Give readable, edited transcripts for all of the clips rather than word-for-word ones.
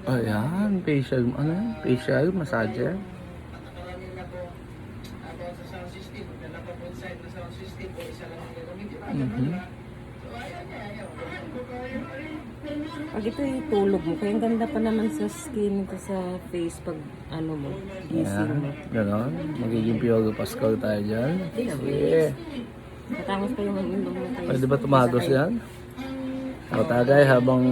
Ayan, facial, ano yan? Facial massager. Mhm. Pag ito itulog mo, kaya ang ganda pa naman sa skin ito sa face pag ano mo, gising Ayan, mo. ganon. Magiging Piolo Pascal tayo dyan. Sige. Matangos pa yung ilong mo tayo. Pwede ba tumagos yan? O tagay habang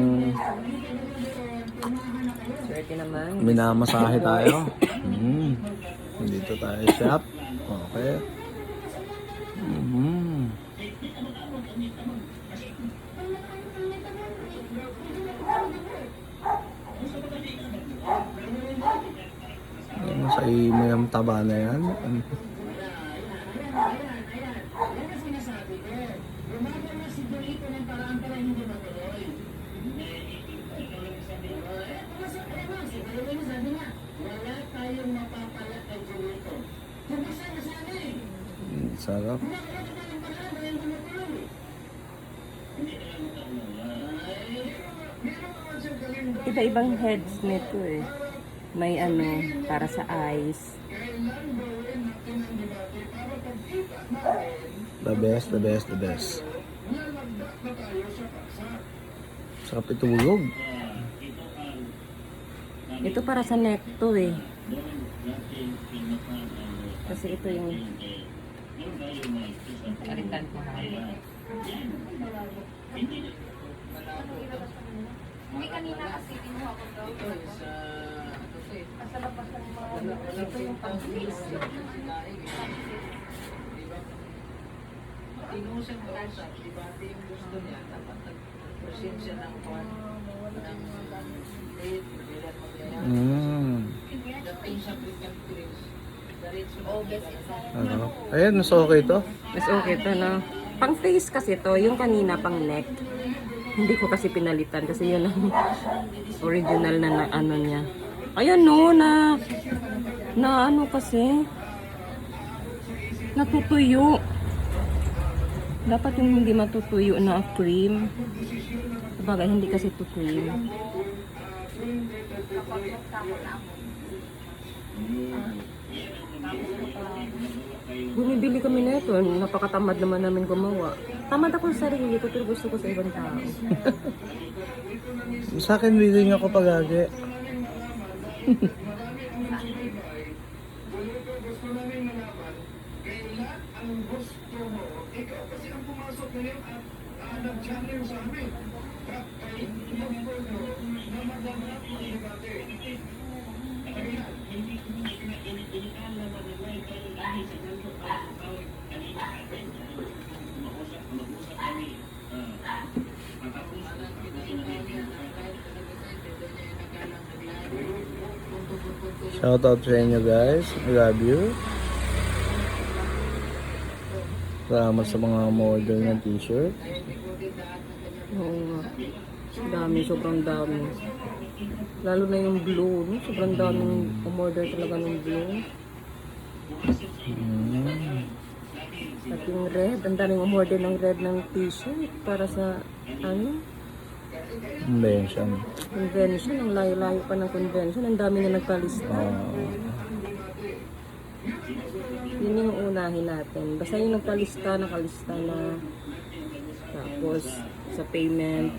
Swerte naman. minamasahe tayo. Dito tayo shop. Okay. Yan, sa imo yung taba na yan. Sarap. Iba-ibang heads nito eh. May ano, para sa eyes. The best, the best, the best. Sarap itulog. Ito para sa neck to eh. Kasi ito yung aritan ko na. Hindi kanina kasi kinuha ko daw. Sa labas ng mga ito yung pag-face. Inuusan mo lang sa debate yung gusto niya, dapat nag-present siya ng kwan, ng date, bilang magyayari. Dating sa African Prince, diretso na Ano? Ayan, mas okay to. Mas okay to, no? Pang face kasi to, yung kanina pang neck. Hindi ko kasi pinalitan kasi yun ang original na ano niya. Ayan no, na ano kasi natutuyo. Dapat yung hindi matutuyo na cream. Sabagay, hindi kasi to cream. Bumibili kami nito, napakatamad naman namin gumawa. Tamad ako sa sarili ko pero gusto ko sa ibang tao. Sa akin, willing ako pagagi. Shout out sa inyo guys. I love you. Salamat sa mga model ng t-shirt. Oo nga. Dami, sobrang dami. Lalo na yung blue, no? Sobrang daming umorder talaga ng blue. At yung red, ang daming umorder ng red ng t-shirt para sa, ano, Convention. convention. Ang layo-layo pa ng convention. Ang dami na nagpalista. Yun yung unahin natin. Basta yung nagpalista, nakalista na. Tapos, sa payment,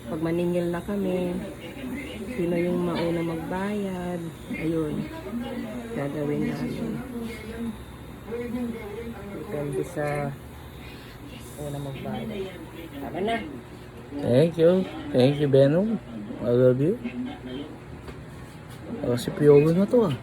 pag maningil na kami, sino yung mauna magbayad, ayun, gagawin namin. Depende sa una magbayad. Tama na. Thank you. Thank you, Benong. I love you. Si Piolo na to ah.